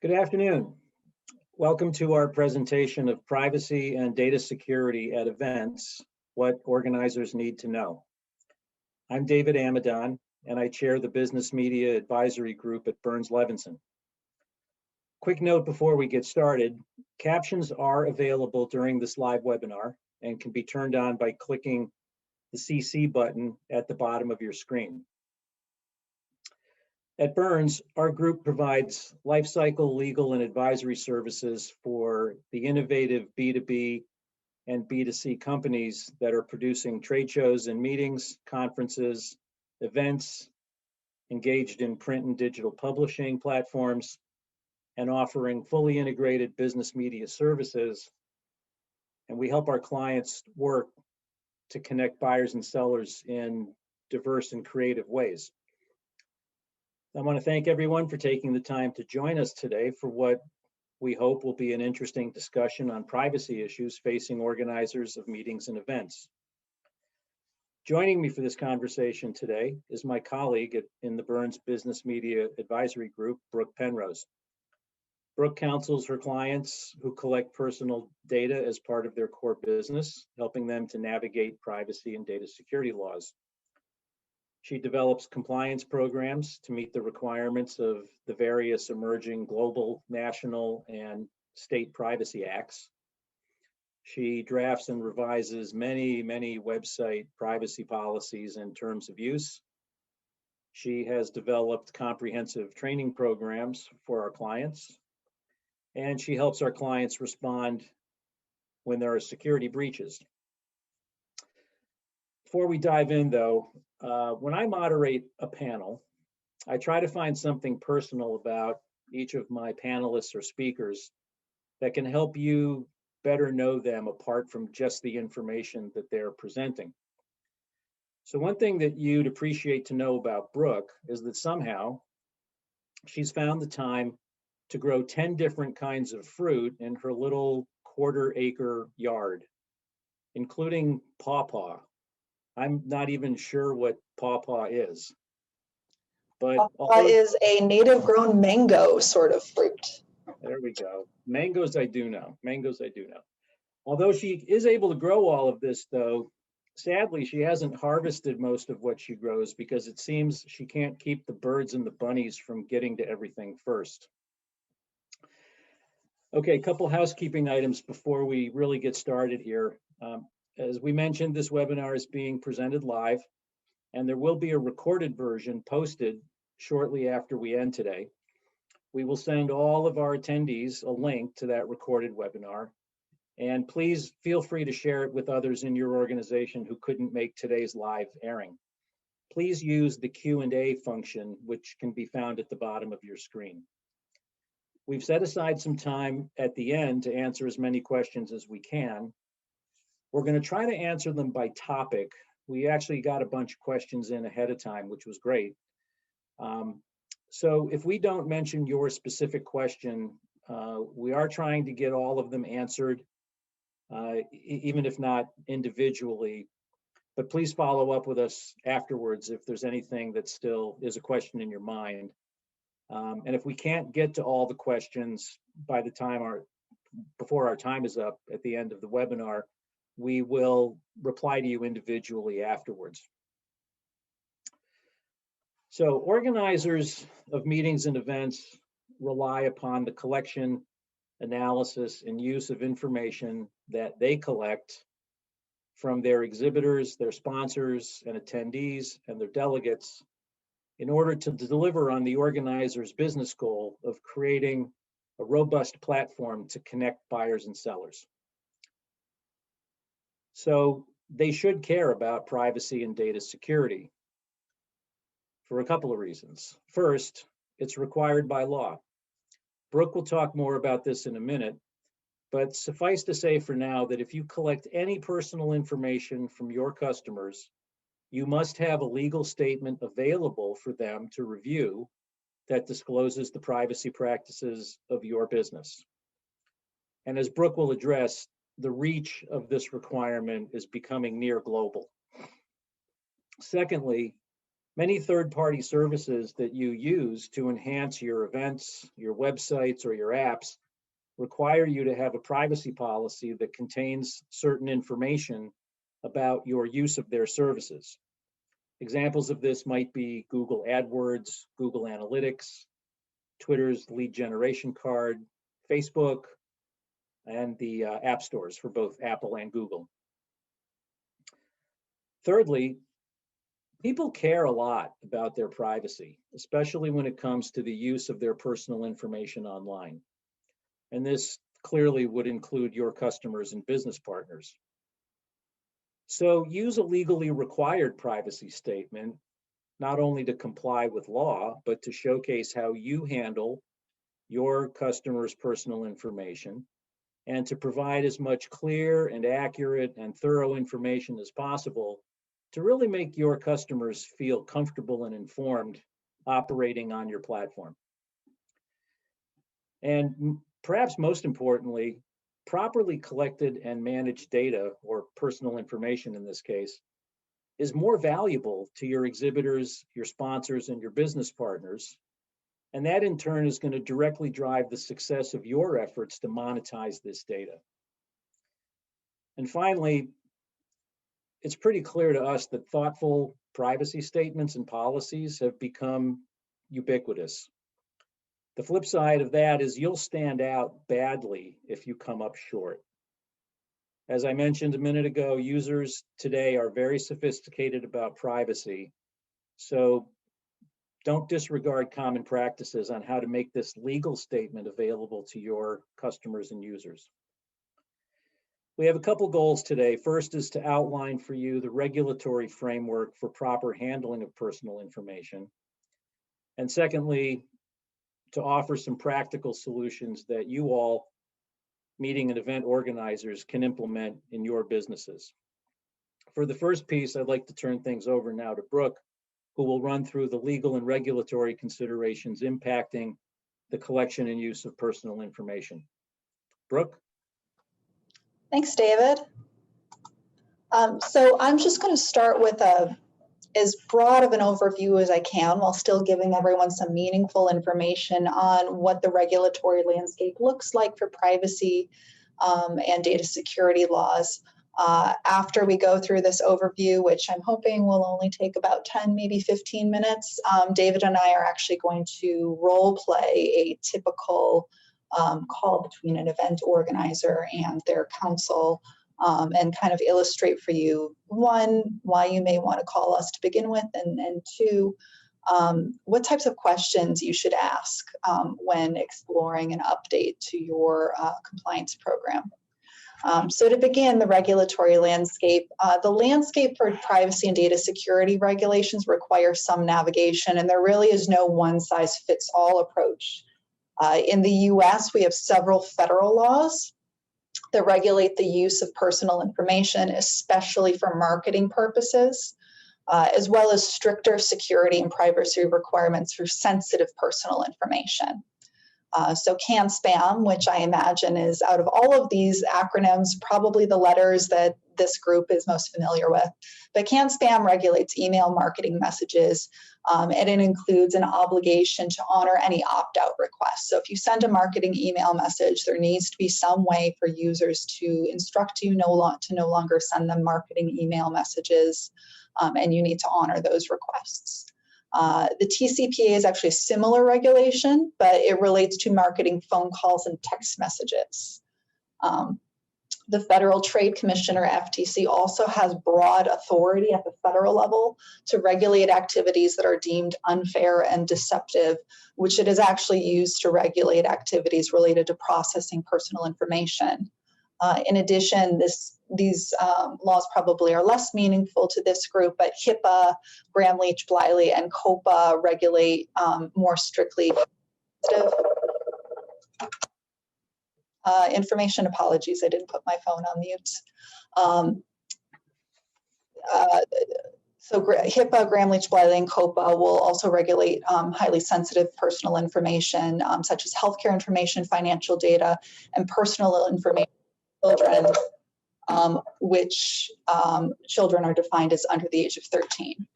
Good afternoon. Welcome to our presentation of privacy and data security at events, what organizers need to know. I'm David Amidon, and I chair the Business Media Advisory Group at Burns Levinson. Quick note before we get started, captions are available during this live webinar and can be turned on by clicking the CC button at the bottom of your screen. At Burns, our group provides lifecycle legal and advisory services for the innovative B2B and B2C companies that are producing trade shows and meetings, conferences, events, engaged in print and digital publishing platforms, and offering fully integrated business media services. And we help our clients work to connect buyers and sellers in diverse and creative ways. I want to thank everyone for taking the time to join us today for what we hope will be an interesting discussion on privacy issues facing organizers of meetings and events. Joining me for this conversation today is my colleague in the Burns Business Media Advisory Group, Brooke Penrose. Brooke counsels her clients who collect personal data as part of their core business, helping them to navigate privacy and data security laws. She develops compliance programs to meet the requirements of the various emerging global, national, and state privacy acts. She drafts and revises many website privacy policies and terms of use. She has developed comprehensive training programs for our clients, and she helps our clients respond when there are security breaches. Before we dive in though, when I moderate a panel, I try to find something personal about each of my panelists or speakers that can help you better know them apart from just the information that they're presenting. So one thing that you'd appreciate to know about Brooke is that somehow she's found the time to grow 10 different kinds of fruit in her little quarter-acre yard, including pawpaw. I'm not even sure what pawpaw is. But pawpaw is a native grown mango sort of fruit. There we go. Mangoes I do know. Mangoes I do know. Although she is able to grow all of this though, sadly she hasn't harvested most of what she grows because it seems she can't keep the birds and the bunnies from getting to everything first. Okay, a couple housekeeping items before we really get started here. As we mentioned, this webinar is being presented live, and there will be a recorded version posted shortly after we end today. We will send all of our attendees a link to that recorded webinar, and please feel free to share it with others in your organization who couldn't make today's live airing. Please use the Q&A function, which can be found at the bottom of your screen. We've set aside some time at the end to answer as many questions as we can. We're going to try to answer them by topic. We actually got a bunch of questions in ahead of time, which was great. So if we don't mention your specific question, we are trying to get all of them answered, even if not individually. But please follow up with us afterwards if there's anything that still is a question in your mind. And if we can't get to all the questions by the time before our time is up at the end of the webinar, we will reply to you individually afterwards. So organizers of meetings and events rely upon the collection, analysis, and use of information that they collect from their exhibitors, their sponsors, and attendees, and their delegates in order to deliver on the organizer's business goal of creating a robust platform to connect buyers and sellers. So they should care about privacy and data security for a couple of reasons. First, it's required by law. Brooke will talk more about this in a minute, but suffice to say for now that if you collect any personal information from your customers, you must have a legal statement available for them to review that discloses the privacy practices of your business. And as Brooke will address, the reach of this requirement is becoming near global. Secondly, Many third-party services that you use to enhance your events, your websites, or your apps require you to have a privacy policy that contains certain information about your use of their services. Examples of this might be Google AdWords, Google Analytics, Twitter's lead generation card, Facebook, and the app stores for both Apple and Google. Thirdly, people care a lot about their privacy, especially when it comes to the use of their personal information online. And this clearly would include your customers and business partners. So use a legally required privacy statement, not only to comply with law, but to showcase how you handle your customers' personal information and to provide as much clear and accurate and thorough information as possible to really make your customers feel comfortable and informed operating on your platform. And perhaps most importantly, properly collected and managed data, or personal information in this case, is more valuable to your exhibitors, your sponsors, and your business partners. And that in turn is going to directly drive the success of your efforts to monetize this data. And finally, it's pretty clear to us that thoughtful privacy statements and policies have become ubiquitous. The flip side of that is you'll stand out badly if you come up short. As I mentioned a minute ago, users today are very sophisticated about privacy. So don't disregard common practices on how to make this legal statement available to your customers and users. We have a couple goals today. First is to outline for you the regulatory framework for proper handling of personal information. And secondly, to offer some practical solutions that you all, meeting and event organizers, can implement in your businesses. For the first piece, I'd like to turn things over now to Brooke, who will run through the legal and regulatory considerations impacting the collection and use of personal information. Brooke? Thanks, David. So I'm just going to start with as broad of an overview as I can while still giving everyone some meaningful information on what the regulatory landscape looks like for privacy and data security laws. After we go through this overview, which I'm hoping will only take about 10, maybe 15 minutes, David and I are actually going to role play a typical call between an event organizer and their counsel, and kind of illustrate for you, one, why you may want to call us to begin with, and two, what types of questions you should ask when exploring an update to your compliance program. So to begin, the regulatory landscape. The landscape for privacy and data security regulations require some navigation, and there really is no one-size-fits-all approach. In the US, we have several federal laws that regulate the use of personal information, especially for marketing purposes, as well as stricter security and privacy requirements for sensitive personal information. So CAN-SPAM, which I imagine is, out of all of these acronyms, probably the letters that this group is most familiar with. But CAN-SPAM regulates email marketing messages, and it includes an obligation to honor any opt-out requests. So if you send a marketing email message, there needs to be some way for users to instruct you to no longer send them marketing email messages, and you need to honor those requests. The TCPA is actually a similar regulation, but it relates to marketing phone calls and text messages. The Federal Trade Commission, or FTC, also has broad authority at the federal level to regulate activities that are deemed unfair and deceptive, which it is actually used to regulate activities related to processing personal information. In addition, these laws probably are less meaningful to this group, but HIPAA, Gramm-Leach-Bliley, and COPA regulate more strictly information. Apologies, I didn't put my phone on mute. So HIPAA, Gramm-Leach-Bliley, and COPA will also regulate highly sensitive personal information, such as healthcare information, financial data, and personal information of children, which children are defined as under the age of 13.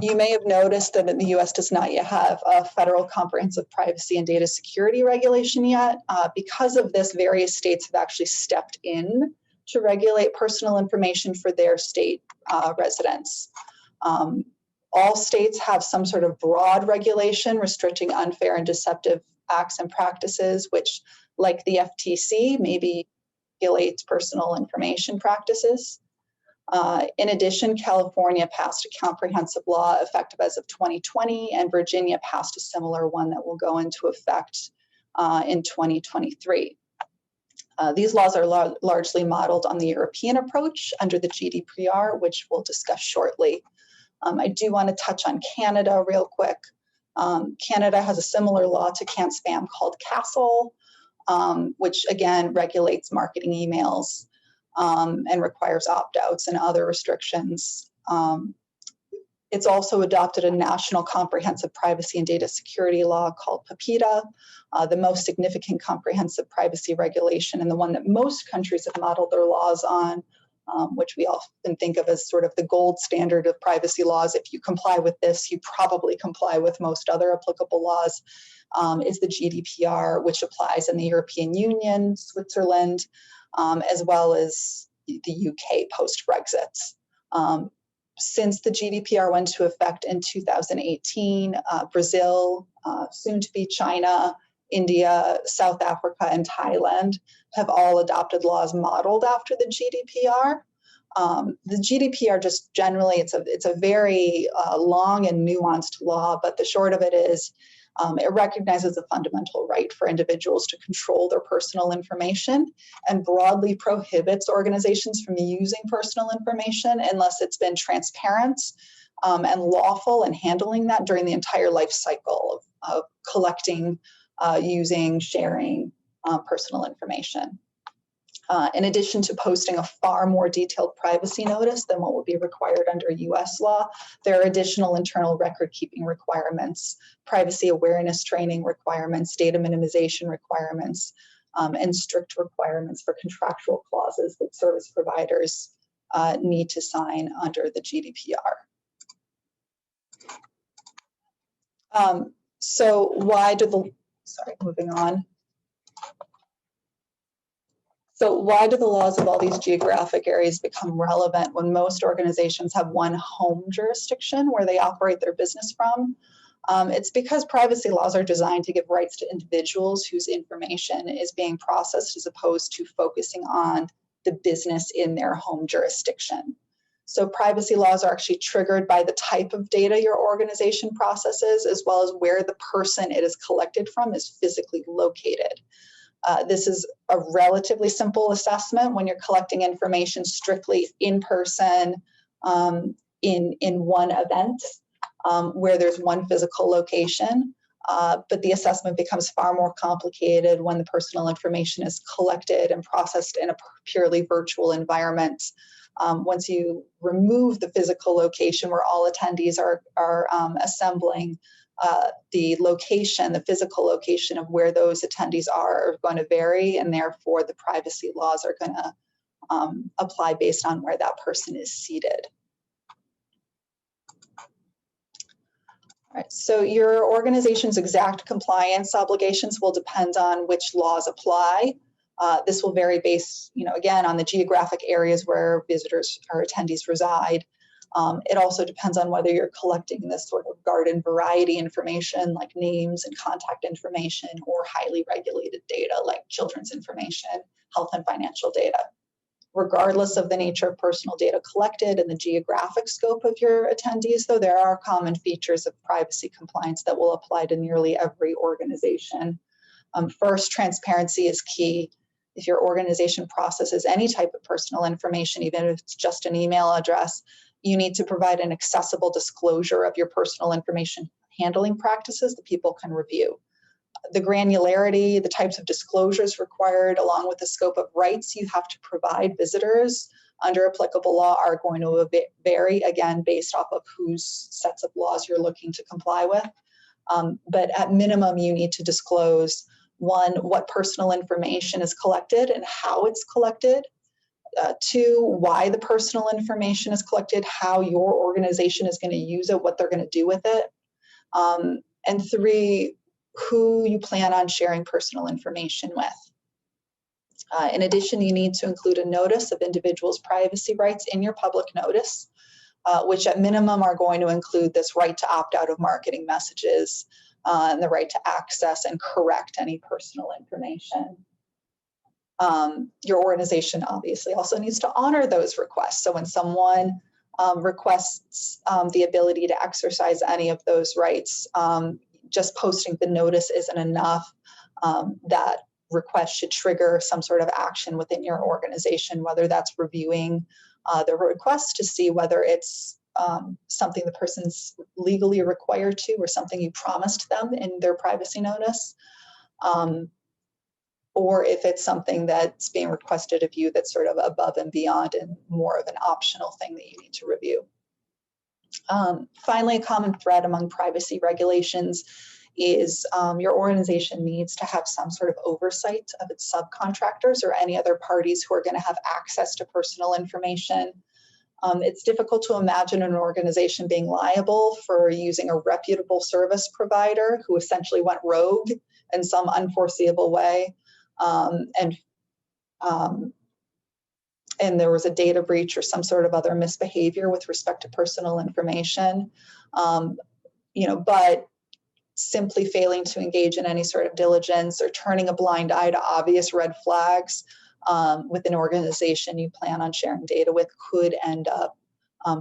You may have noticed that the US does not yet have a federal comprehensive privacy and data security regulation yet. Because of this, various states have actually stepped in to regulate personal information for their state residents. All states have some sort of broad regulation restricting unfair and deceptive acts and practices, which, like the FTC, maybe regulates personal information practices. In addition, California passed a comprehensive law effective as of 2020, and Virginia passed a similar one that will go into effect in 2023. These laws are largely modeled on the European approach under the GDPR, which we'll discuss shortly. I do want to touch on Canada real quick. Canada has a similar law to CAN-SPAM called CASL, which again regulates marketing emails and requires opt-outs and other restrictions. It's also adopted a national comprehensive privacy and data security law called PIPEDA, the most significant comprehensive privacy regulation and the one that most countries have modeled their laws on, which we often think of as sort of the gold standard of privacy laws. If you comply with this, you probably comply with most other applicable laws, is the GDPR, which applies in the European Union, Switzerland, as well as the UK post-Brexit. Since the GDPR went into effect in 2018, Brazil, soon to be China, India, South Africa, and Thailand have all adopted laws modeled after the GDPR. The GDPR just generally, it's a very long and nuanced law, but the short of it is it recognizes a fundamental right for individuals to control their personal information and broadly prohibits organizations from using personal information unless it's been transparent and lawful in handling that during the entire life cycle of collecting, using, sharing personal information. In addition to posting a far more detailed privacy notice than what would be required under US law, there are additional internal record keeping requirements, privacy awareness training requirements, data minimization requirements, and strict requirements for contractual clauses that service providers need to sign under the GDPR. So why do the, moving on. So why do the laws of all these geographic areas become relevant when most organizations have one home jurisdiction where they operate their business from? It's because privacy laws are designed to give rights to individuals whose information is being processed as opposed to focusing on the business in their home jurisdiction. So privacy laws are actually triggered by the type of data your organization processes, as well as where the person it is collected from is physically located. This is a relatively simple assessment when you're collecting information strictly in person in one event where there's one physical location. But the assessment becomes far more complicated when the personal information is collected and processed in a purely virtual environment. Once you remove the physical location where all attendees are assembling, the location, the physical location of where those attendees are going to vary, and therefore the privacy laws are going to apply based on where that person is seated. All right, so your organization's exact compliance obligations will depend on which laws apply. This will vary based, again, on the geographic areas where visitors or attendees reside. It also depends on whether you're collecting this sort of garden variety information like names and contact information, or highly regulated data like children's information, health and financial data. Regardless of the nature of personal data collected and the geographic scope of your attendees, though, there are common features of privacy compliance that will apply to nearly every organization. First, transparency is key. If your organization processes any type of personal information, even if it's just an email address, you need to provide an accessible disclosure of your personal information handling practices that people can review. The granularity, the types of disclosures required, along with the scope of rights you have to provide visitors under applicable law are going to vary, again, based off of whose sets of laws you're looking to comply with. But at minimum, you need to disclose, one, what personal information is collected and how it's collected. 2, why the personal information is collected, how your organization is going to use it, what they're going to do with it. And 3, who you plan on sharing personal information with. In addition, you need to include a notice of individuals' privacy rights in your public notice, which at minimum are going to include this right to opt out of marketing messages and the right to access and correct any personal information. Your organization obviously also needs to honor those requests. So when someone requests the ability to exercise any of those rights, just posting the notice isn't enough. That request should trigger some sort of action within your organization, whether that's reviewing the request to see whether it's something the person's legally required to or something you promised them in their privacy notice, or if it's something that's being requested of you that's sort of above and beyond and more of an optional thing that you need to review. Finally, a common thread among privacy regulations is your organization needs to have some sort of oversight of its subcontractors or any other parties who are going to have access to personal information. It's difficult to imagine an organization being liable for using a reputable service provider who essentially went rogue in some unforeseeable way. And there was a data breach or some sort of other misbehavior with respect to personal information, but simply failing to engage in any sort of diligence or turning a blind eye to obvious red flags with an organization you plan on sharing data with could end up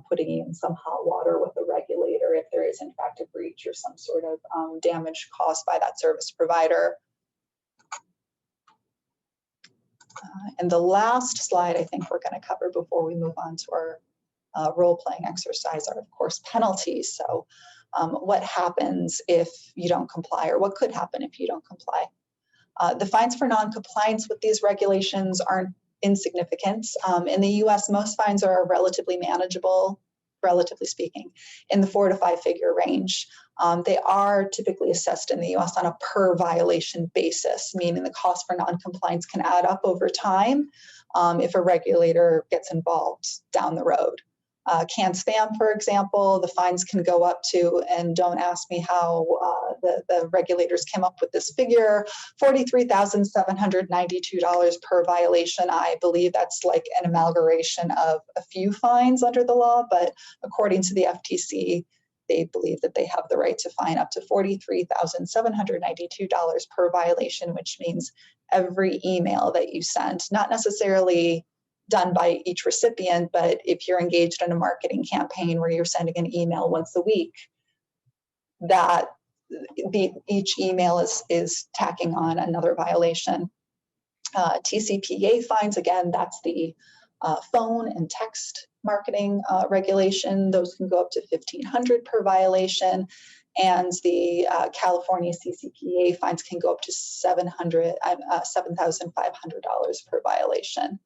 putting you in some hot water with a regulator if there is in fact a breach or some sort of damage caused by that service provider. And the last slide I think we're going to cover before we move on to our role-playing exercise are, of course, penalties. So what happens if you don't comply, or what could happen if you don't comply? The fines for non-compliance with these regulations aren't insignificant. In the US, most fines are relatively manageable, relatively speaking, in the 4 to 5 figure range. They are typically assessed in the US on a per violation basis, meaning the cost for non-compliance can add up over time if a regulator gets involved down the road. Canned spam, for example, the fines can go up to, and don't ask me how the regulators came up with this figure, $43,792 per violation. I believe that's like an amalgamation of a few fines under the law, but according to the FTC, they believe that they have the right to fine up to $43,792 per violation, which means every email that you send, not necessarily done by each recipient, but if you're engaged in a marketing campaign where you're sending an email once a week, that each email is tacking on another violation. TCPA fines, again, that's the phone and text marketing regulation. Those can go up to $1,500 per violation, and the California CCPA fines can go up to $7,500 per violation.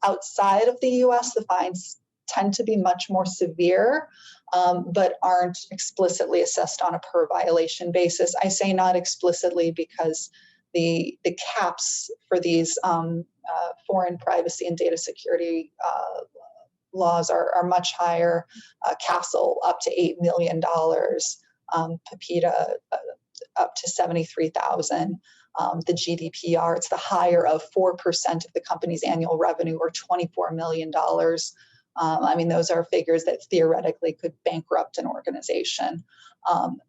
Outside of the US, the fines tend to be much more severe, but aren't explicitly assessed on a per violation basis. I say not explicitly because the caps for these foreign privacy and data security laws are much higher. Castle up to $8 million, Pepita up to 73,000. The GDPR, it's the higher of 4% of the company's annual revenue, or $24 million. I mean, those are figures that theoretically could bankrupt an organization.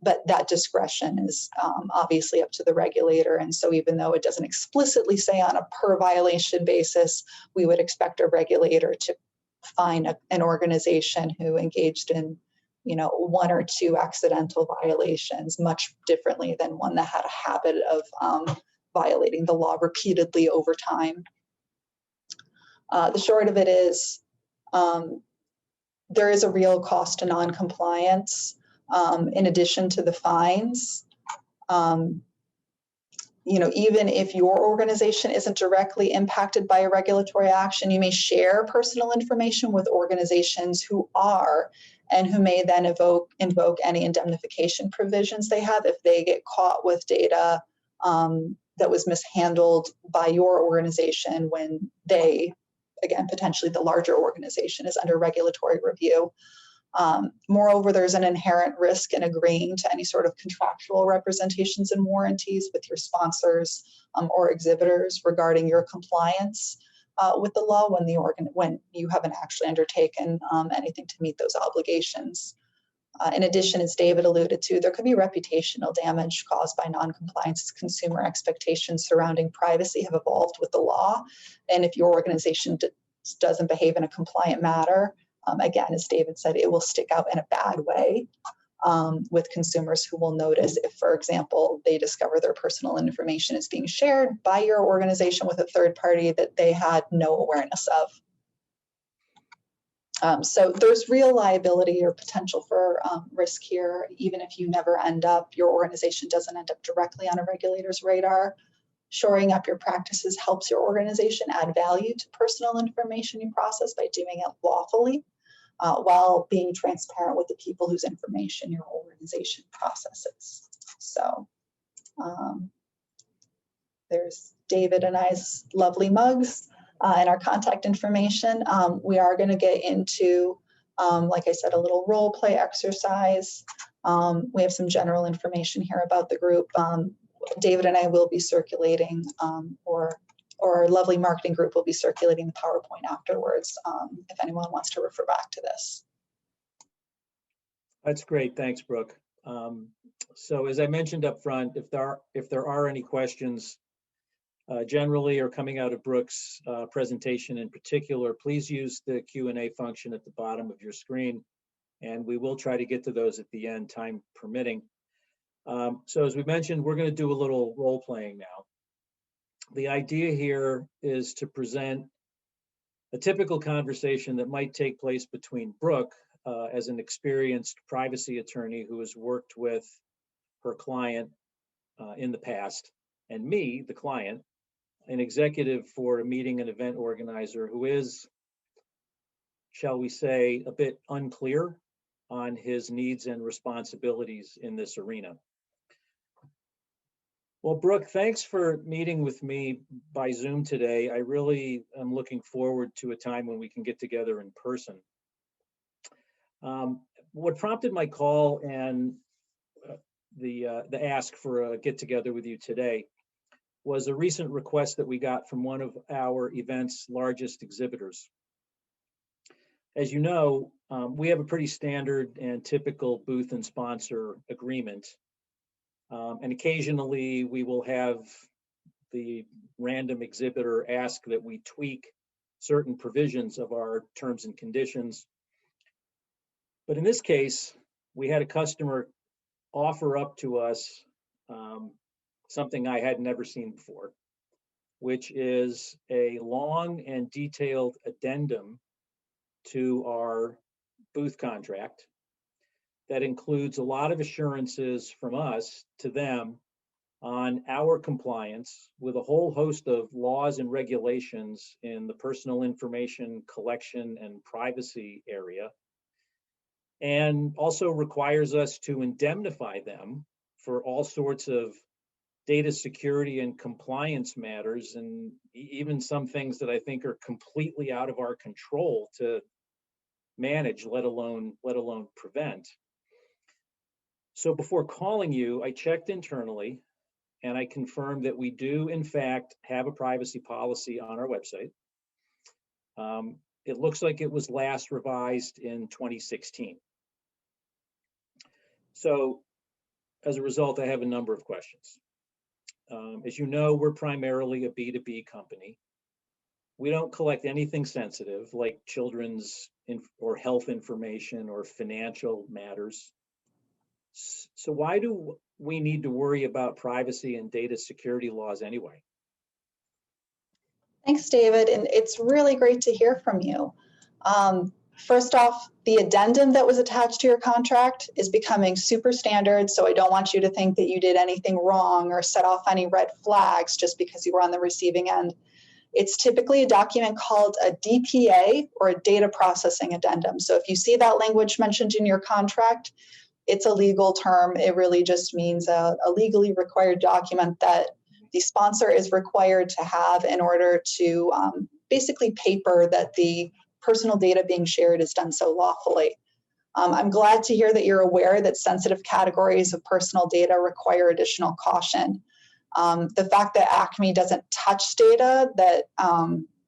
But that discretion is obviously up to the regulator. And so even though it doesn't explicitly say on a per violation basis, we would expect a regulator to fine an organization who engaged in 1 or 2 accidental violations much differently than one that had a habit of violating the law repeatedly over time. The short of it is there is a real cost to non-compliance in addition to the fines. Even if your organization isn't directly impacted by a regulatory action, you may share personal information with organizations who are, and who may then invoke any indemnification provisions they have if they get caught with data that was mishandled by your organization when they again, potentially the larger organization is under regulatory review. Moreover, there's an inherent risk in agreeing to any sort of contractual representations and warranties with your sponsors or exhibitors regarding your compliance with the law when you haven't actually undertaken anything to meet those obligations. In addition, as David alluded to, there could be reputational damage caused by noncompliance as consumer expectations surrounding privacy have evolved with the law. And if your organization doesn't behave in a compliant manner, again, as David said, it will stick out in a bad way with consumers who will notice if, for example, they discover their personal information is being shared by your organization with a third party that they had no awareness of. So there's real liability or potential for risk here, even if your organization doesn't end up directly on a regulator's radar. Shoring up your practices helps your organization add value to personal information you process by doing it lawfully, while being transparent with the people whose information your organization processes. So there's David and I's lovely mugs. And our contact information. We are going to get into, like I said, a little role play exercise. We have some general information here about the group. David and I will be circulating, or our lovely marketing group will be circulating the PowerPoint afterwards, if anyone wants to refer back to this. That's great. Thanks, Brooke. So as I mentioned up front, if there are any questions, generally or coming out of Brooke's presentation in particular, please use the Q&A function at the bottom of your screen, and we will try to get to those at the end, time permitting. So as we mentioned, we're going to do a little role playing now. The idea here is to present a typical conversation that might take place between Brooke, as an experienced privacy attorney who has worked with her client in the past, and me, the client, an executive for a meeting and event organizer who is, shall we say, a bit unclear on his needs and responsibilities in this arena. Well, Brooke, thanks for meeting with me by Zoom today. I really am looking forward to a time when we can get together in person. What prompted my call and the ask for a get together with you today was a recent request that we got from one of our event's largest exhibitors. As you know, we have a pretty standard and typical booth and sponsor agreement. And occasionally we will have the random exhibitor ask that we tweak certain provisions of our terms and conditions. But in this case, we had a customer offer up to us something I had never seen before, which is a long and detailed addendum to our booth contract that includes a lot of assurances from us to them on our compliance with a whole host of laws and regulations in the personal information collection and privacy area, and also requires us to indemnify them for all sorts of data security and compliance matters, and even some things that I think are completely out of our control to manage, let alone prevent. So before calling you, I checked internally and I confirmed that we do in fact have a privacy policy on our website. It looks like it was last revised in 2016. So as a result, I have a number of questions. As you know, we're primarily a B2B company. We don't collect anything sensitive like children's or health information or financial matters. So why do we need to worry about privacy and data security laws anyway? Thanks, David, and it's really great to hear from you. First off, the addendum that was attached to your contract is becoming super standard, so I don't want you to think that you did anything wrong or set off any red flags just because you were on the receiving end. It's typically a document called a DPA, or a data processing addendum. So if you see that language mentioned in your contract, it's a legal term. It really just means a legally required document that the sponsor is required to have in order to basically paper that the personal data being shared is done so lawfully. I'm glad to hear that you're aware that sensitive categories of personal data require additional caution. The fact that ACME doesn't touch data that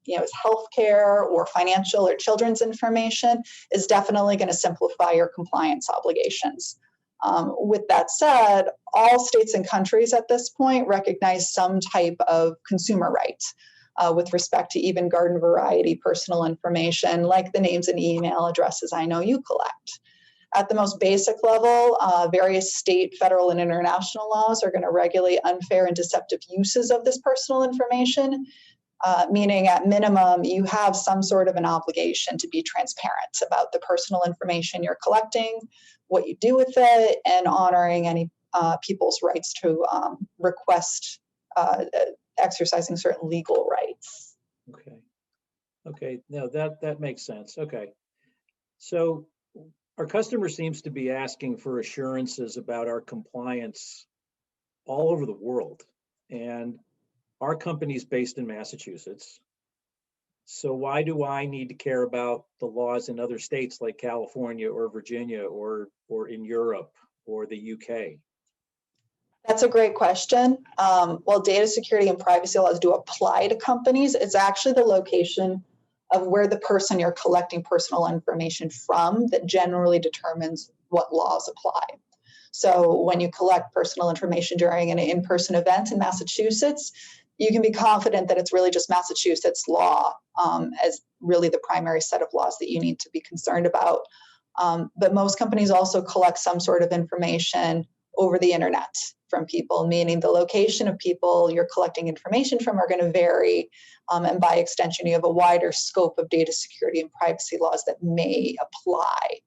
is healthcare or financial or children's information is definitely going to simplify your compliance obligations. With that said, all states and countries at this point recognize some type of consumer right with respect to even garden variety personal information, like the names and email addresses I know you collect. At the most basic level, various state, federal, and international laws are going to regulate unfair and deceptive uses of this personal information, meaning at minimum, you have some sort of an obligation to be transparent about the personal information you're collecting, what you do with it, and honoring any people's rights to request exercising certain legal rights. Okay, no, that makes sense. Okay, so our customer seems to be asking for assurances about our compliance all over the world, and our company's based in Massachusetts. So why do I need to care about the laws in other states like California or Virginia or in Europe or the UK? That's a great question. While data security and privacy laws do apply to companies, it's actually the location of where the person you're collecting personal information from that generally determines what laws apply. So when you collect personal information during an in-person event in Massachusetts, you can be confident that it's really just Massachusetts law as really the primary set of laws that you need to be concerned about. But most companies also collect some sort of information over the internet from people, meaning the location of people you're collecting information from are going to vary. And by extension, you have a wider scope of data security and privacy laws that may apply.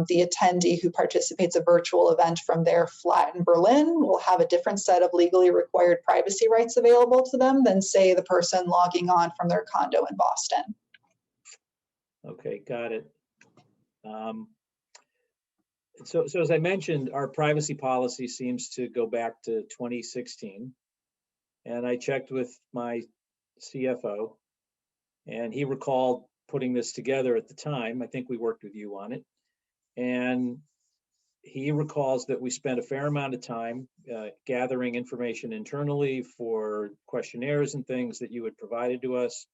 The attendee who participates in a virtual event from their flat in Berlin will have a different set of legally required privacy rights available to them than, say, the person logging on from their condo in Boston. Okay, got it. So as I mentioned, our privacy policy seems to go back to 2016. And I checked with my CFO, and he recalled putting this together at the time. I think we worked with you on it. And he recalls that we spent a fair amount of time gathering information internally for questionnaires and things that you had provided to us,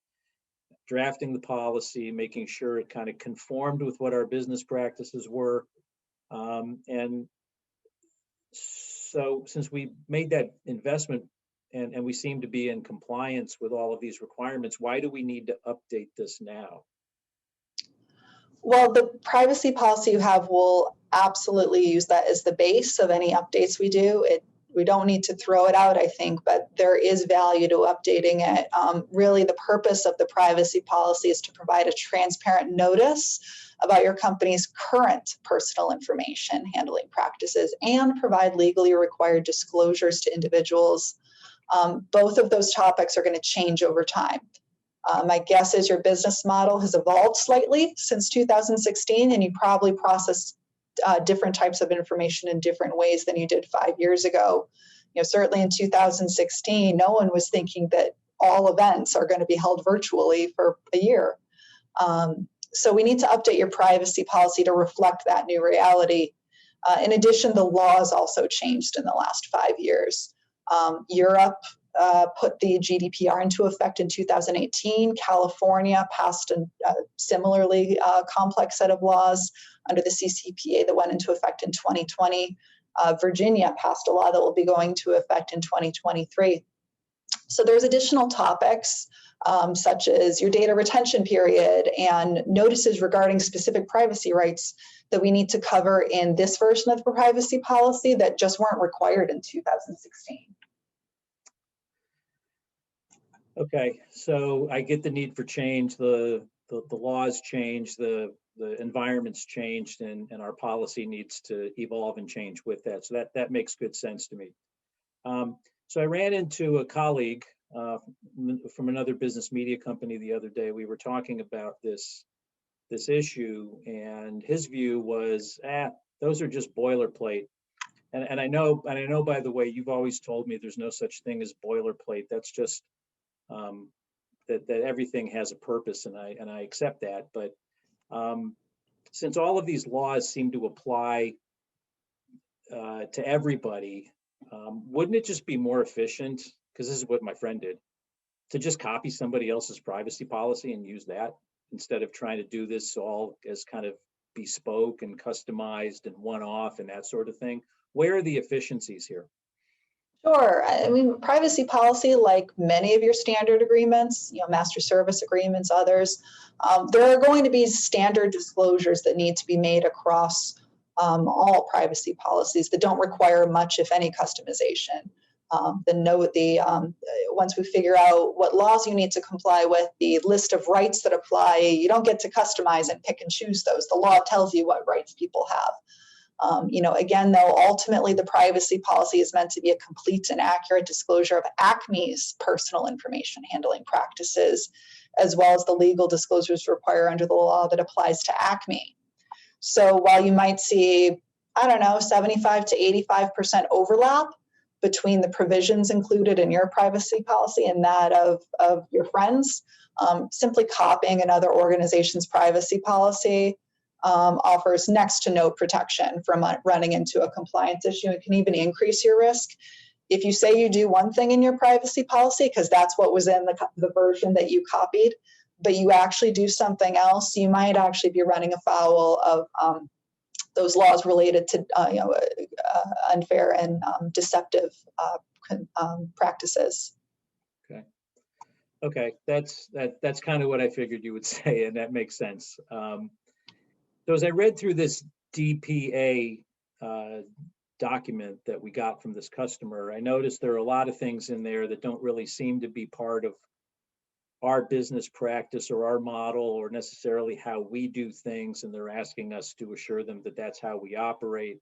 drafting the policy, making sure it kind of conformed with what our business practices were. And so since we made that investment and we seem to be in compliance with all of these requirements, why do we need to update this now? Well, the privacy policy you have will absolutely use that as the base of any updates we do. We don't need to throw it out, I think, but there is value to updating it. Really, the purpose of the privacy policy is to provide a transparent notice about your company's current personal information handling practices and provide legally required disclosures to individuals. Both of those topics are going to change over time. My guess is your business model has evolved slightly since 2016, and you probably process different types of information in different ways than you did 5 years ago. Certainly in 2016, no one was thinking that all events are going to be held virtually for a year. So we need to update your privacy policy to reflect that new reality. In addition, the laws also changed in the last 5 years. Europe put the GDPR into effect in 2018. California passed a similarly complex set of laws under the CCPA that went into effect in 2020. Virginia passed a law that will be going into effect in 2023. So there's additional topics such as your data retention period and notices regarding specific privacy rights that we need to cover in this version of the privacy policy that just weren't required in 2016. Okay, so I get the need for change. The laws change, the environment's changed, and our policy needs to evolve and change with that. So that makes good sense to me. So I ran into a colleague from another business media company the other day. We were talking about this issue, and his view was, those are just boilerplate. And I know, by the way, you've always told me there's no such thing as boilerplate. That's just that everything has a purpose, and I accept that. But since all of these laws seem to apply to everybody, wouldn't it just be more efficient? Because this is what my friend did, to just copy somebody else's privacy policy and use that instead of trying to do this all as kind of bespoke and customized and one-off and that sort of thing. Where are the efficiencies here? Sure. I mean, privacy policy, like many of your standard agreements, master service agreements, others, there are going to be standard disclosures that need to be made across all privacy policies that don't require much, if any, customization. Once we figure out what laws you need to comply with, the list of rights that apply, you don't get to customize and pick and choose those. The law tells you what rights people have. Again, though, ultimately the privacy policy is meant to be a complete and accurate disclosure of Acme's personal information handling practices, as well as the legal disclosures required under the law that applies to Acme. So while you might see, 75 to 85% overlap between the provisions included in your privacy policy and that of your friends, simply copying another organization's privacy policy offers next to no protection from running into a compliance issue. It can even increase your risk. If you say you do one thing in your privacy policy, because that's what was in the version that you copied, but you actually do something else, you might actually be running afoul of those laws related to unfair and deceptive practices. Okay, that's kind of what I figured you would say, and that makes sense. So as I read through this DPA document that we got from this customer, I noticed there are a lot of things in there that don't really seem to be part of our business practice or our model or necessarily how we do things, and they're asking us to assure them that that's how we operate.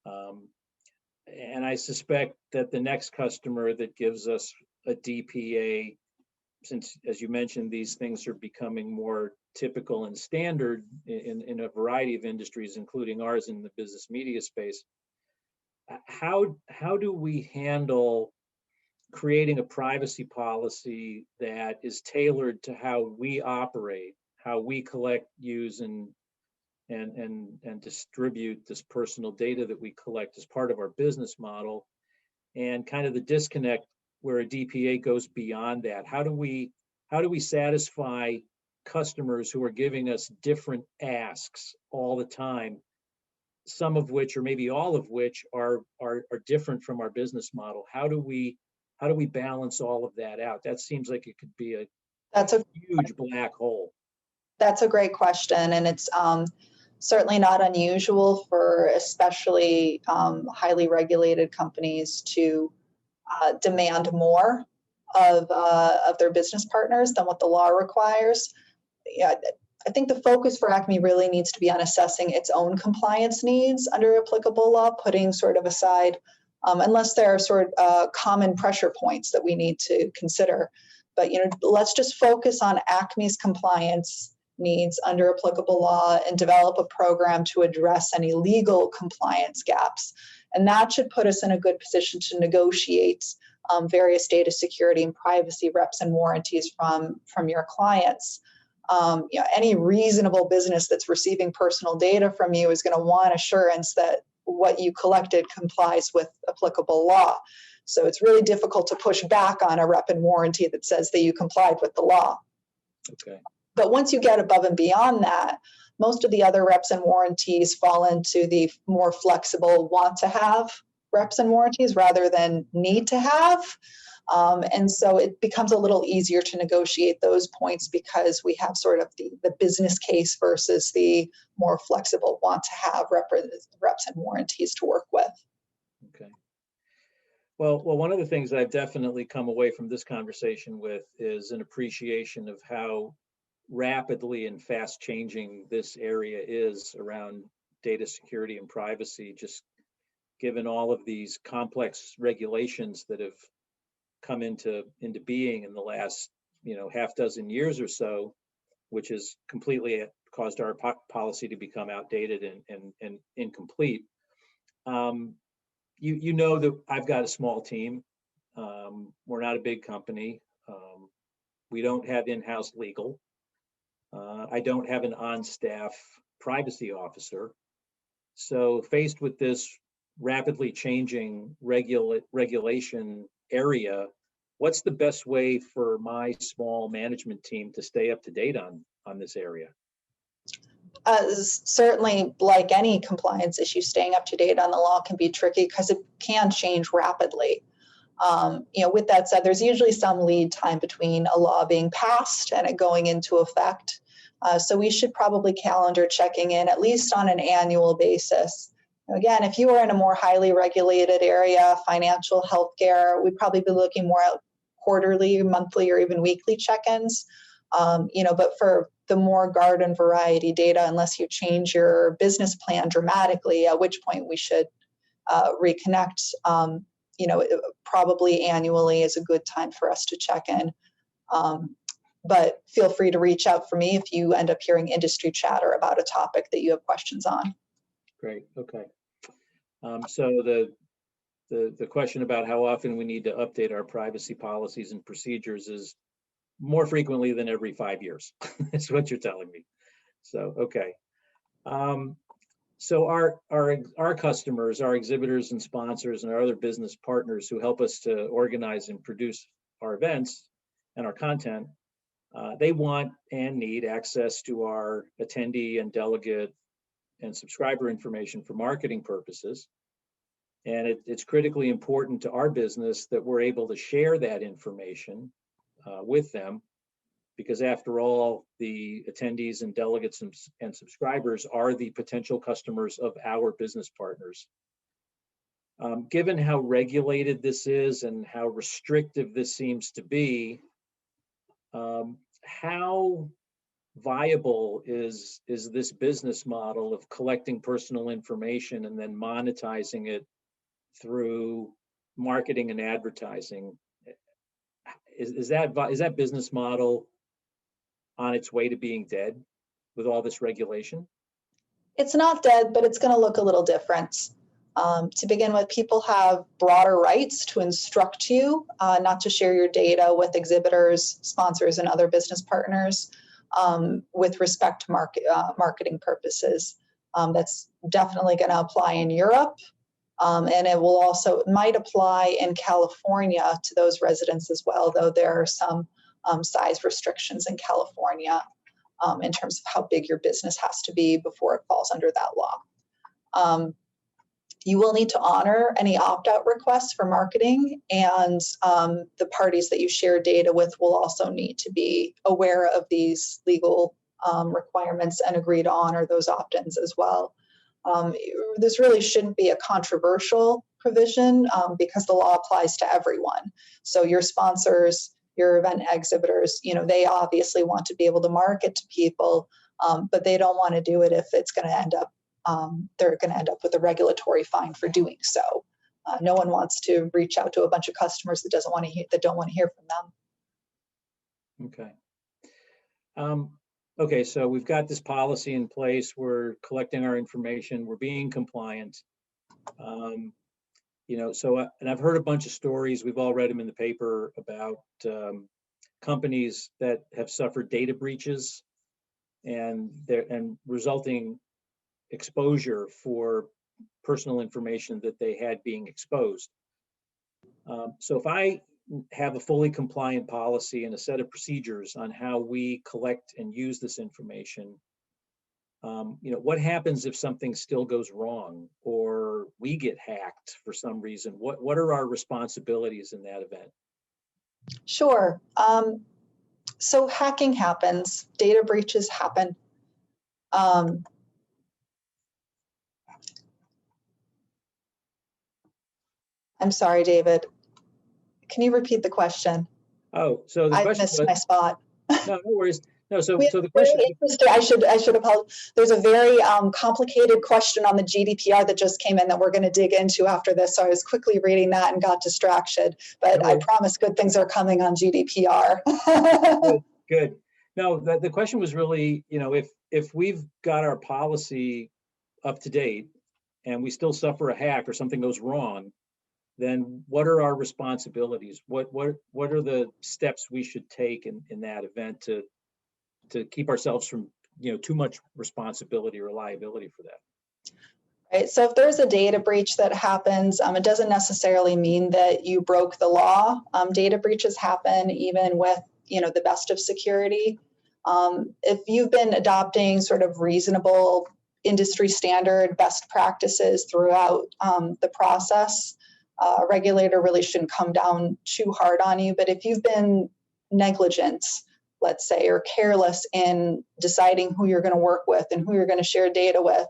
And I suspect that the next customer that gives us a DPA, since, as you mentioned, these things are becoming more typical and standard in a variety of industries, including ours in the business media space, how do we handle creating a privacy policy that is tailored to how we operate, how we collect, use, and distribute this personal data that we collect as part of our business model, and kind of the disconnect where a DPA goes beyond that? How do we satisfy customers who are giving us different asks all the time, some of which, or maybe all of which, are different from our business model? How do we balance all of that out? That seems like it could be a huge black hole. That's a great question, and it's certainly not unusual for especially highly regulated companies to demand more of their business partners than what the law requires. Yeah, I think the focus for Acme really needs to be on assessing its own compliance needs under applicable law, putting sort of aside, unless there are sort of common pressure points that we need to consider. But let's just focus on Acme's compliance needs under applicable law and develop a program to address any legal compliance gaps. And that should put us in a good position to negotiate various data security and privacy reps and warranties from your clients. Any reasonable business that's receiving personal data from you is going to want assurance that what you collected complies with applicable law. So it's really difficult to push back on a rep and warranty that says that you complied with the law. Okay. But once you get above and beyond that, most of the other reps and warranties fall into the more flexible want to have reps and warranties rather than need to have. And so it becomes a little easier to negotiate those points because we have sort of the business case versus the more flexible want to have reps and warranties to work with. Okay. Well, one of the things I've definitely come away from this conversation with is an appreciation of how rapidly and fast changing this area is around data security and privacy, just given all of these complex regulations that have come into being in the last half dozen years or so, which has completely caused our policy to become outdated and incomplete. You know that I've got a small team. We're not a big company. We don't have in-house legal. I don't have an on-staff privacy officer. So faced with this rapidly changing regulation area, what's the best way for my small management team to stay up to date on this area? Certainly, like any compliance issue, staying up to date on the law can be tricky because it can change rapidly. With that said, there's usually some lead time between a law being passed and it going into effect. So we should probably calendar checking in at least on an annual basis. Again, if you are in a more highly regulated area, financial, healthcare, we'd probably be looking more at quarterly, monthly, or even weekly check-ins. But for the more garden variety data, unless you change your business plan dramatically, at which point we should reconnect. Probably annually is a good time for us to check in. But feel free to reach out for me if you end up hearing industry chatter about a topic that you have questions on. Great. Okay. So the question about how often we need to update our privacy policies and procedures is more frequently than every 5 years. That's what you're telling me. So, okay. So our customers, our exhibitors and sponsors and our other business partners who help us to organize and produce our events and our content, they want and need access to our attendee and delegate and subscriber information for marketing purposes. And it's critically important to our business that we're able to share that information with them, because after all, the attendees and delegates and subscribers are the potential customers of our business partners. Given how regulated this is and how restrictive this seems to be, how viable is this business model of collecting personal information and then monetizing it through marketing and advertising? Is that business model on its way to being dead with all this regulation? It's not dead, but it's going to look a little different. To begin with, people have broader rights to instruct you not to share your data with exhibitors, sponsors, and other business partners with respect to marketing purposes. That's definitely going to apply in Europe, and it might apply in California to those residents as well, though there are some size restrictions in California in terms of how big your business has to be before it falls under that law. You will need to honor any opt-out requests for marketing, and the parties that you share data with will also need to be aware of these legal requirements and agree to honor those opt-ins as well. This really shouldn't be a controversial provision because the law applies to everyone. So your sponsors, your event exhibitors, they obviously want to be able to market to people, but they don't want to do it if it's going to end up they're going to end up with a regulatory fine for doing so. No one wants to reach out to a bunch of customers that don't want to hear from them. Okay. Okay, so we've got this policy in place. We're collecting our information. We're being compliant. And I've heard a bunch of stories. We've all read them in the paper about companies that have suffered data breaches and resulting exposure for personal information that they had being exposed. So if I have a fully compliant policy and a set of procedures on how we collect and use this information, what happens if something still goes wrong or we get hacked for some reason? What are our responsibilities in that event? Sure. So hacking happens, data breaches happen. I'm sorry, David. Can you repeat the question? Oh, so the question missed my spot. No worries. No, so the question. I should apologize. There's a very complicated question on the GDPR that just came in that we're going to dig into after this. So I was quickly reading that and got distracted. But I promise good things are coming on GDPR. Good. No, the question was really, if we've got our policy up to date and we still suffer a hack or something goes wrong, then what are our responsibilities? What are the steps we should take in that event to keep ourselves from, too much responsibility or liability for that? Right. So if there's a data breach that happens, it doesn't necessarily mean that you broke the law. Data breaches happen even with, the best of security. If you've been adopting sort of reasonable industry standard best practices throughout the process, a regulator really shouldn't come down too hard on you. But if you've been negligent, let's say, or careless in deciding who you're going to work with and who you're going to share data with,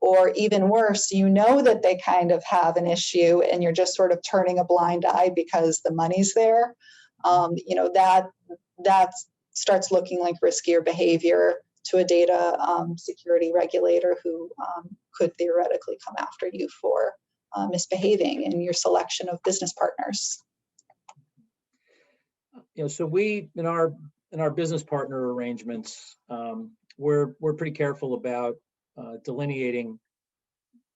or even worse, that they kind of have an issue and you're just sort of turning a blind eye because the money's there, that starts looking like riskier behavior to a data security regulator who could theoretically come after you for misbehaving in your selection of business partners. So we, in our business partner arrangements, we're pretty careful about delineating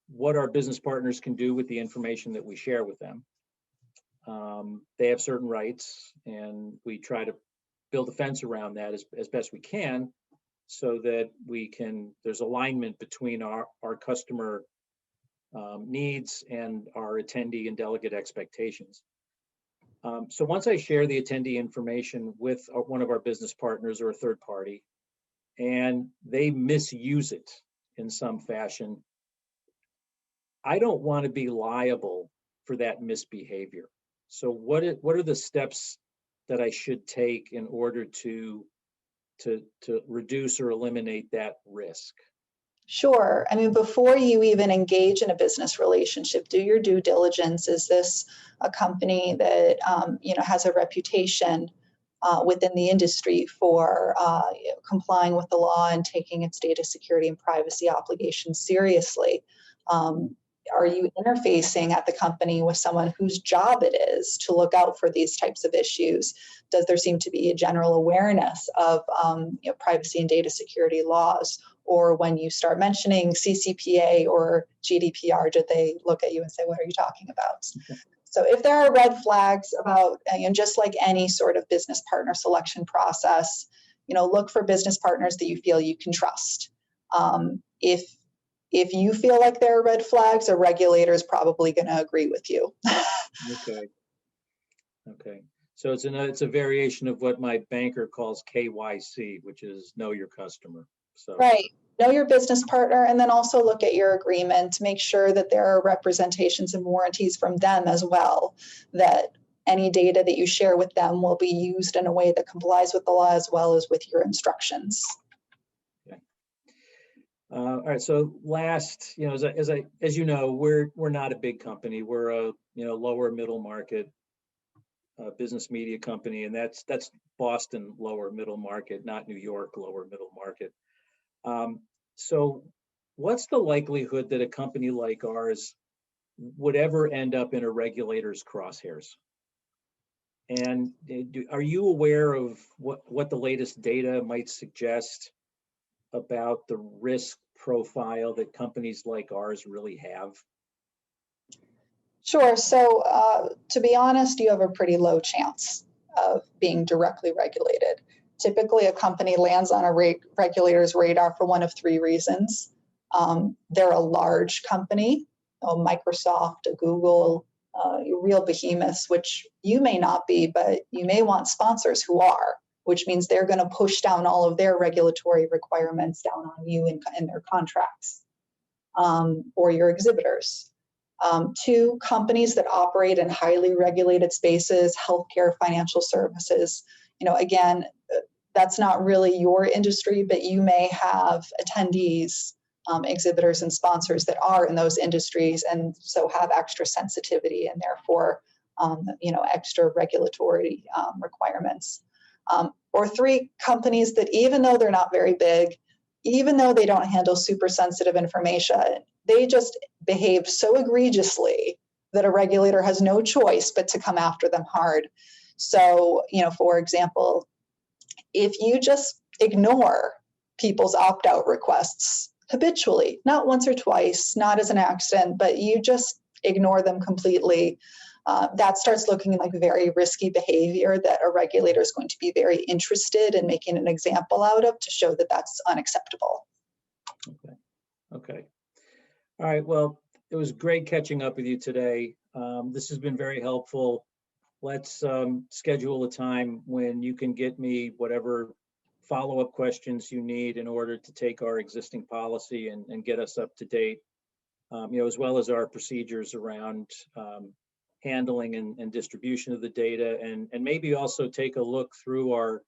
what our business partners can do with the information that we share with them. They have certain rights, and we try to build a fence around that as best we can, so that there's alignment between our customer needs and our attendee and delegate expectations. So once I share the attendee information with one of our business partners or a third party, and they misuse it in some fashion, I don't want to be liable for that misbehavior. So what are the steps that I should take in order to reduce or eliminate that risk? Sure. I mean, before you even engage in a business relationship, do your due diligence. Is this a company that has a reputation within the industry for complying with the law and taking its data security and privacy obligations seriously? Are you interfacing at the company with someone whose job it is to look out for these types of issues? Does there seem to be a general awareness of privacy and data security laws? Or when you start mentioning CCPA or GDPR, did they look at you and say, what are you talking about? So if there are red flags about, just like any sort of business partner selection process, look for business partners that you feel you can trust. If you feel like there are red flags, a regulator is probably going to agree with you. Okay. So it's a variation of what my banker calls KYC, which is know your customer. So. Right. Know your business partner, and then also look at your agreement. Make sure that there are representations and warranties from them as well, that any data that you share with them will be used in a way that complies with the law as well as with your instructions. Okay. All right. So last, as you know, we're not a big company. We're a lower middle market business media company, and that's Boston lower middle market, not New York lower middle market. So what's the likelihood that a company like ours would ever end up in a regulator's crosshairs? And are you aware of what the latest data might suggest about the risk profile that companies like ours really have? Sure. So to be honest, you have a pretty low chance of being directly regulated. Typically, a company lands on a regulator's radar for one of three reasons. They're a large company, Microsoft, a Google, real behemoths, which you may not be, but you may want sponsors who are, which means they're going to push down all of their regulatory requirements down on you in their contracts or your exhibitors. Two, companies that operate in highly regulated spaces, healthcare, financial services. Again, that's not really your industry, but you may have attendees, exhibitors, and sponsors that are in those industries and so have extra sensitivity and therefore, extra regulatory requirements. Or three, companies that even though they're not very big, even though they don't handle super sensitive information, they just behave so egregiously that a regulator has no choice but to come after them hard. So, for example, if you just ignore people's opt-out requests habitually, not once or twice, not as an accident, but you just ignore them completely, that starts looking like very risky behavior that a regulator is going to be very interested in making an example out of to show that that's unacceptable. Okay. Okay. All right. Well, it was great catching up with you today. This has been very helpful. Let's schedule a time when you can get me whatever follow-up questions you need in order to take our existing policy and get us up to date, as well as our procedures around handling and distribution of the data, and maybe also take a look through our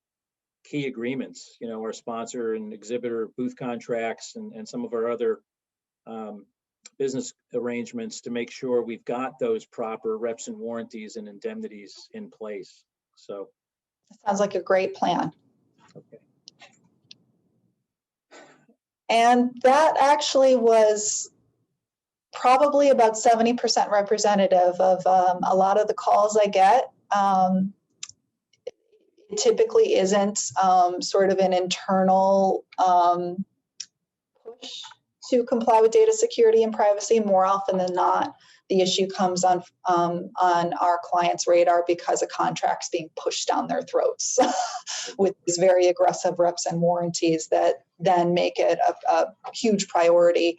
key agreements, our sponsor and exhibitor booth contracts and some of our other business arrangements to make sure we've got those proper reps and warranties and indemnities in place. So that sounds like a great plan. Okay. And that actually was probably about 70% representative of a lot of the calls I get. It typically isn't sort of an internal push to comply with data security and privacy. More often than not, the issue comes on our client's radar because a contract's being pushed down their throats with these very aggressive reps and warranties that then make it a huge priority.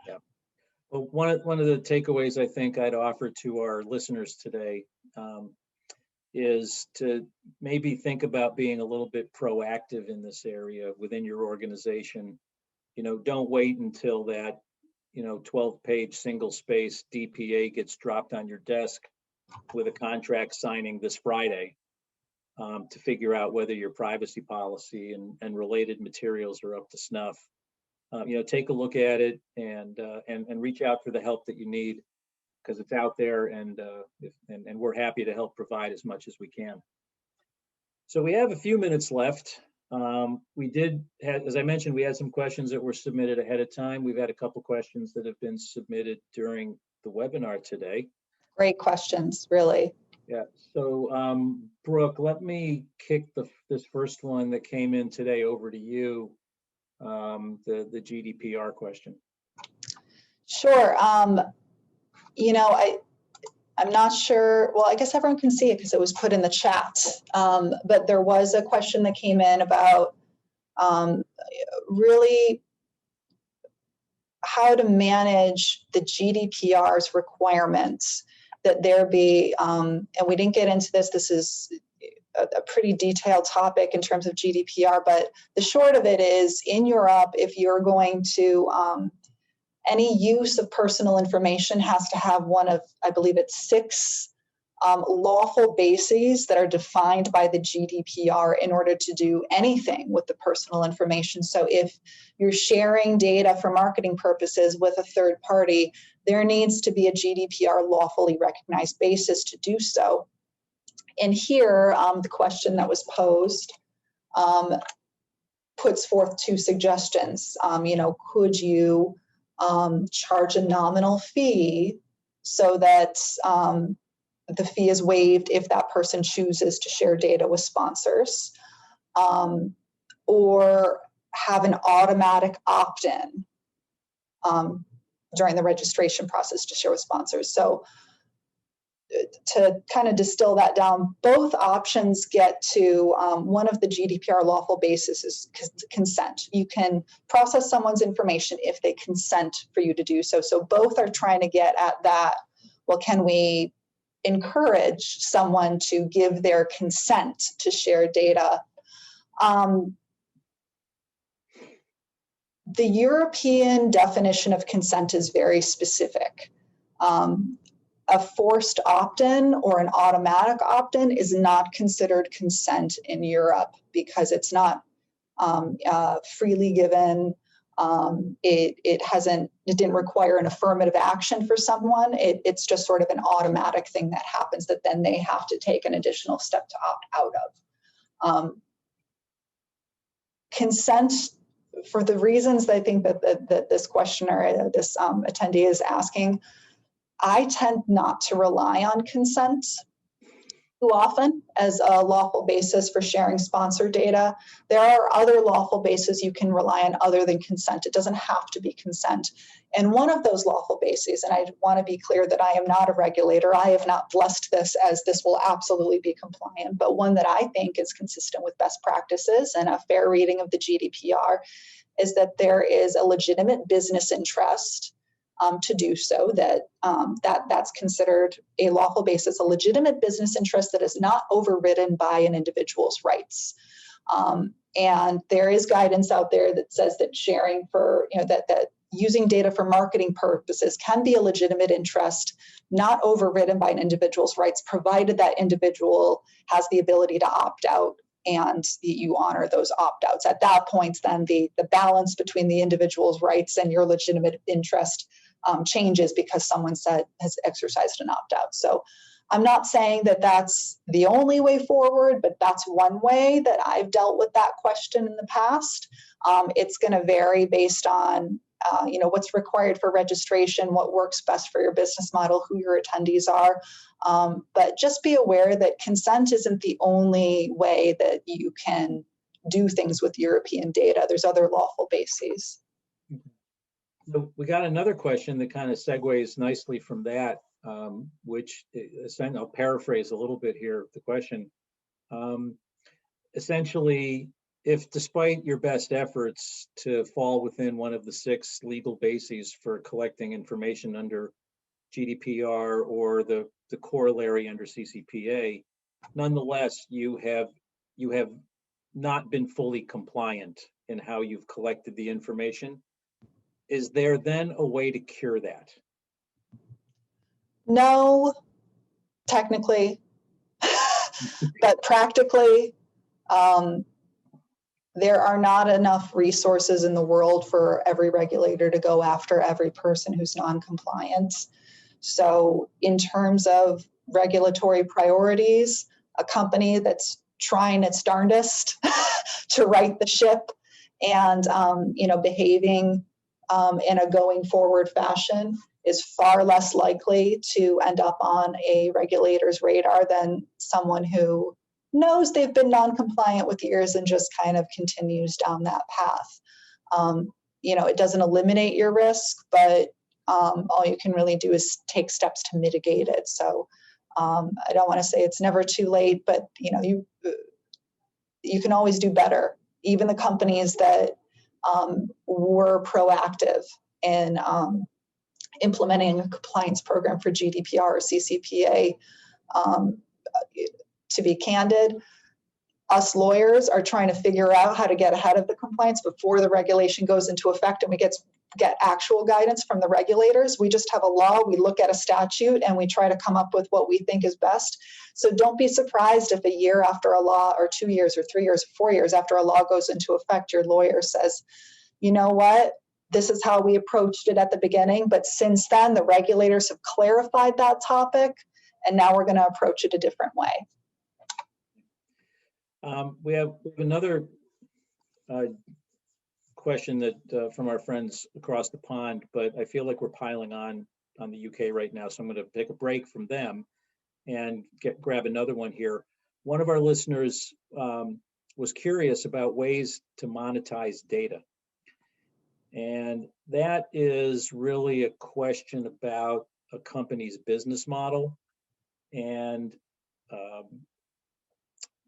Yeah. Well, one of the takeaways I think I'd offer to our listeners today is to maybe think about being a little bit proactive in this area within your organization. Don't wait until that 12-page single-space DPA gets dropped on your desk with a contract signing this Friday to figure out whether your privacy policy and related materials are up to snuff. Take a look at it and reach out for the help that you need, because it's out there, and we're happy to help provide as much as we can. So we have a few minutes left. We did have, as I mentioned, we had some questions that were submitted ahead of time. We've had a couple questions that have been submitted during the webinar today. Great questions, really. Yeah. So Brooke, let me kick this first one that came in today over to you, the GDPR question. Sure. I'm not sure, well, I guess everyone can see it because it was put in the chat, but there was a question that came in about really how to manage the GDPR's requirements, that there be, and we didn't get into this is a pretty detailed topic in terms of GDPR, but the short of it is, in Europe, if you're going to, any use of personal information has to have one of, I believe it's 6 lawful bases that are defined by the GDPR in order to do anything with the personal information. So if you're sharing data for marketing purposes with a third party, there needs to be a GDPR lawfully recognized basis to do so. And here, the question that was posed puts forth 2 suggestions. Could you charge a nominal fee so that the fee is waived if that person chooses to share data with sponsors, or have an automatic opt-in during the registration process to share with sponsors. So to kind of distill that down, both options get to one of the GDPR lawful bases is consent. You can process someone's information if they consent for you to do so. So both are trying to get at that. Well, can we encourage someone to give their consent to share data? The European definition of consent is very specific. A forced opt-in or an automatic opt-in is not considered consent in Europe because it's not freely given. It didn't require an affirmative action for someone. It's just sort of an automatic thing that happens that then they have to take an additional step to opt out of. Consent, for the reasons I think that this questioner, this attendee is asking, I tend not to rely on consent. too often as a lawful basis for sharing sponsored data. There are other lawful bases you can rely on other than consent. It doesn't have to be consent. And one of those lawful bases, and I want to be clear that I am not a regulator, I have not blessed this as this will absolutely be compliant, but one that I think is consistent with best practices and a fair reading of the GDPR is that there is a legitimate business interest to do so, that's considered a lawful basis, a legitimate business interest that is not overridden by an individual's rights. And there is guidance out there that says that sharing for, that using data for marketing purposes can be a legitimate interest, not overridden by an individual's rights, provided that individual has the ability to opt out and you honor those opt-outs. At that point, then the balance between the individual's rights and your legitimate interest changes because someone has exercised an opt-out. So I'm not saying that that's the only way forward, but that's one way that I've dealt with that question in the past. It's going to vary based on what's required for registration, what works best for your business model, who your attendees are. But just be aware that consent isn't the only way that you can do things with European data. There's other lawful bases. So we got another question that kind of segues nicely from that, which I'll paraphrase a little bit here, the question. Essentially, if despite your best efforts to fall within one of the 6 legal bases for collecting information under GDPR or the corollary under CCPA, nonetheless, you have not been fully compliant in how you've collected the information. Is there then a way to cure that? No, technically, but practically, there are not enough resources in the world for every regulator to go after every person who's non-compliant. So in terms of regulatory priorities, a company that's trying its darndest to right the ship and behaving in a going forward fashion is far less likely to end up on a regulator's radar than someone who knows they've been non-compliant with years and just kind of continues down that path. It doesn't eliminate your risk, but all you can really do is take steps to mitigate it. So I don't want to say it's never too late, but you can always do better. Even the companies that were proactive in implementing a compliance program for GDPR or CCPA, to be candid, us lawyers are trying to figure out how to get ahead of the compliance before the regulation goes into effect and we get actual guidance from the regulators. We just have a law, we look at a statute, and we try to come up with what we think is best. So don't be surprised if a year after a law, or 2 years, or 3 years, or 4 years after a law goes into effect, your lawyer says, you know what, this is how we approached it at the beginning, but since then the regulators have clarified that topic, and now we're going to approach it a different way. We have another question that from our friends across the pond, but I feel like we're piling on the UK right now, so I'm going to take a break from them and grab another one here. One of our listeners was curious about ways to monetize data, and that is really a question about a company's business model, and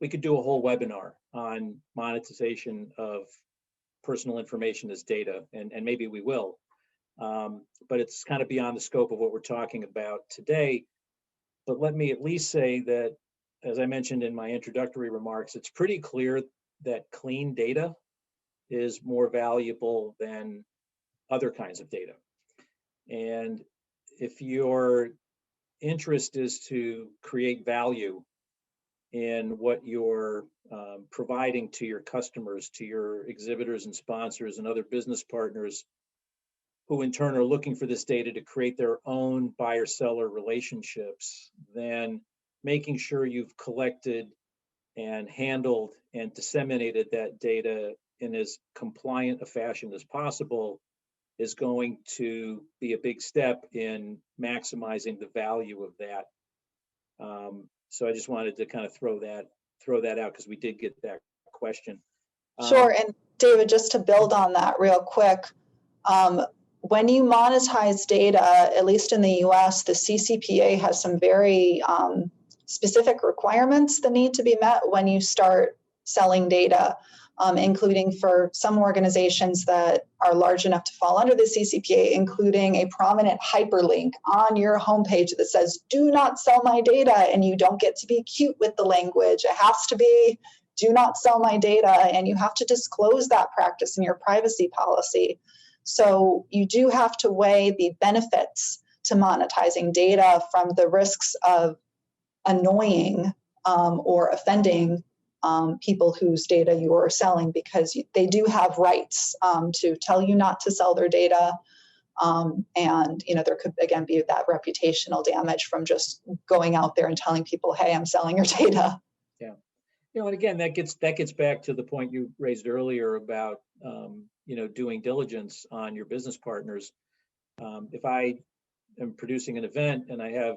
we could do a whole webinar on monetization of personal information as data, and maybe we will. But it's kind of beyond the scope of what we're talking about today. But let me at least say that, as I mentioned in my introductory remarks, it's pretty clear that clean data is more valuable than other kinds of data. And if your interest is to create value in what you're providing to your customers, to your exhibitors and sponsors and other business partners, who in turn are looking for this data to create their own buyer-seller relationships, then making sure you've collected and handled and disseminated that data in as compliant a fashion as possible is going to be a big step in maximizing the value of that. So I just wanted to kind of throw that out because we did get that question. Sure, and David, just to build on that real quick, when you monetize data, at least in the US, the CCPA has some very specific requirements that need to be met when you start selling data, including for some organizations that are large enough to fall under the CCPA, including a prominent hyperlink on your homepage that says, do not sell my data, and you don't get to be cute with the language. It has to be, do not sell my data, and you have to disclose that practice in your privacy policy. So you do have to weigh the benefits to monetizing data from the risks of annoying or offending people whose data you are selling, because they do have rights to tell you not to sell their data. And there could again be that reputational damage from just going out there and telling people, hey, I'm selling your data. Yeah. And again, that gets back to the point you raised earlier about doing diligence on your business partners. If I am producing an event and I have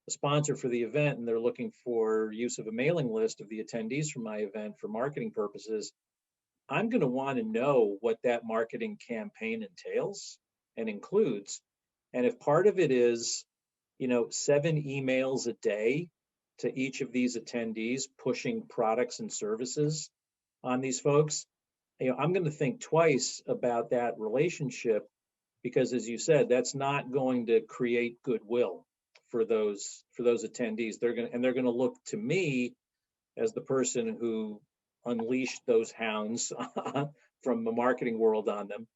a sponsor for the event and they're looking for use of a mailing list of the attendees for my event for marketing purposes, I'm going to want to know what that marketing campaign entails and includes. And if part of it is, 7 emails a day to each of these attendees pushing products and services on these folks, I'm going to think twice about that relationship, because as you said, that's not going to create goodwill for those attendees. They're going to look to me as the person who unleashed those hounds from the marketing world on them.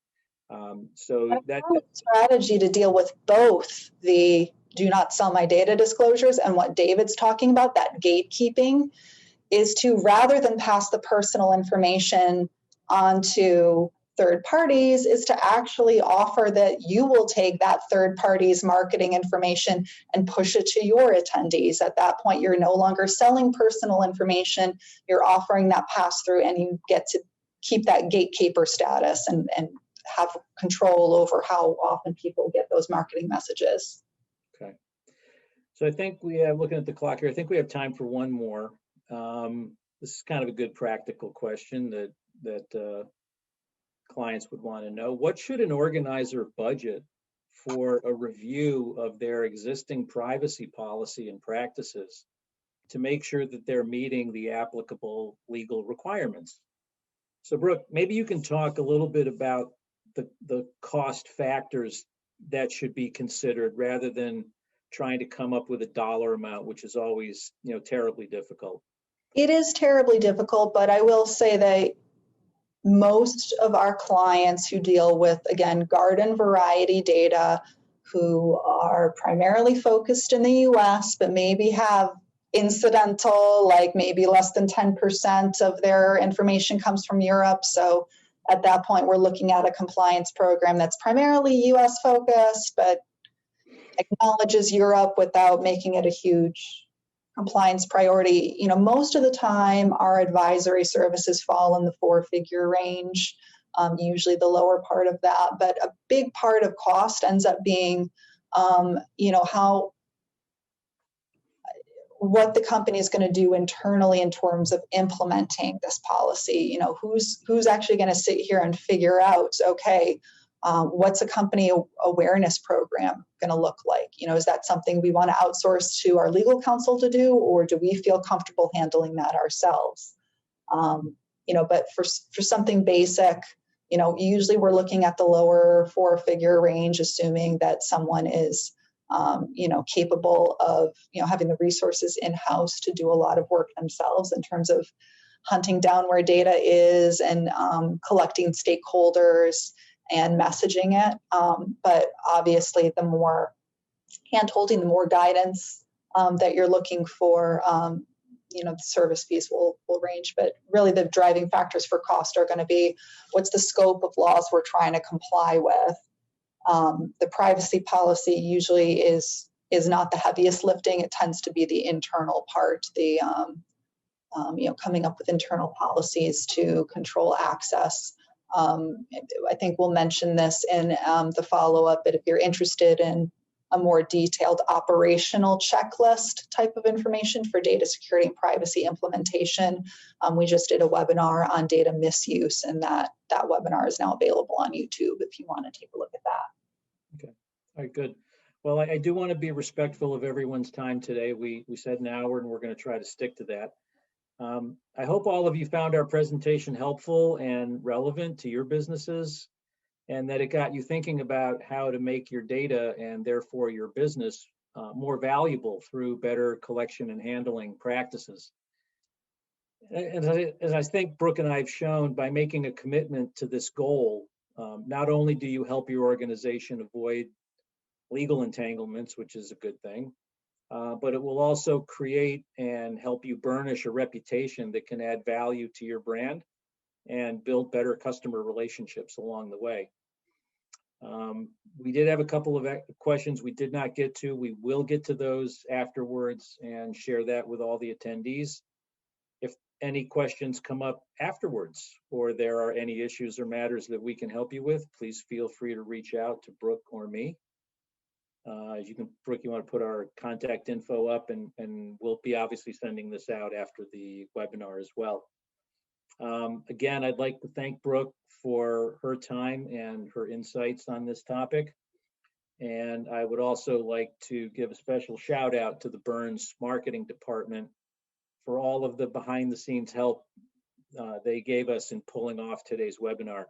So that strategy to deal with both the do not sell my data disclosures and what David's talking about, that gatekeeping, is to, rather than pass the personal information onto third parties, is to actually offer that you will take that third party's marketing information and push it to your attendees. At that point, you're no longer selling personal information, you're offering that pass through, and you get to keep that gatekeeper status and have control over how often people get those marketing messages. Okay. So I think we have, looking at the clock here, I think we have time for one more. This is kind of a good practical question that clients would want to know. What should an organizer budget for a review of their existing privacy policy and practices to make sure that they're meeting the applicable legal requirements? So Brooke, maybe you can talk a little bit about the cost factors that should be considered rather than trying to come up with a dollar amount, which is always, terribly difficult. It is terribly difficult, but I will say that most of our clients who deal with, again, garden variety data, who are primarily focused in the US, but maybe have incidental, like maybe less than 10% of their information comes from Europe. So at that point, we're looking at a compliance program that's primarily US focused, but acknowledges Europe without making it a huge compliance priority. Most of the time, our advisory services fall in the 4-figure range, usually the lower part of that. But a big part of cost ends up being, what the company is going to do internally in terms of implementing this policy. Who's actually going to sit here and figure out, okay, what's a company awareness program going to look like? Is that something we want to outsource to our legal counsel to do, or do we feel comfortable handling that ourselves? But for something basic, usually we're looking at the lower 4-figure range, assuming that someone is, capable of, having the resources in-house to do a lot of work themselves in terms of hunting down where data is and collecting stakeholders and messaging it. But obviously, the more hand-holding, the more guidance that you're looking for, the service fees will range. But really, the driving factors for cost are going to be, what's the scope of laws we're trying to comply with? The privacy policy usually is not the heaviest lifting. It tends to be the internal part, the coming up with internal policies to control access. I think we'll mention this in the follow-up, but if you're interested in a more detailed operational checklist type of information for data security and privacy implementation. We just did a webinar on data misuse, and that webinar is now available on YouTube if you want to take a look at that. Okay, all right, good. Well, I do want to be respectful of everyone's time today. We said an hour, and we're going to try to stick to that. I hope all of you found our presentation helpful and relevant to your businesses, and that it got you thinking about how to make your data and therefore your business more valuable through better collection and handling practices. As I think Brooke and I have shown, by making a commitment to this goal, not only do you help your organization avoid legal entanglements, which is a good thing, but it will also create and help you burnish a reputation that can add value to your brand and build better customer relationships along the way. We did have a couple of questions we did not get to. We will get to those afterwards and share that with all the attendees. If any questions come up afterwards, or there are any issues or matters that we can help you with, please feel free to reach out to Brooke or me. Brooke, you want to put our contact info up, and we'll be obviously sending this out after the webinar as well. Again, I'd like to thank Brooke for her time and her insights on this topic. And I would also like to give a special shout out to the Burns Marketing Department for all of the behind the scenes help they gave us in pulling off today's webinar.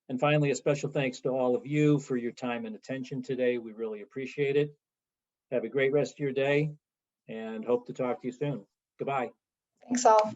And finally, a special thanks to all of you for your time and attention today. We really appreciate it. Have a great rest of your day and hope to talk to you soon. Goodbye. Thanks all.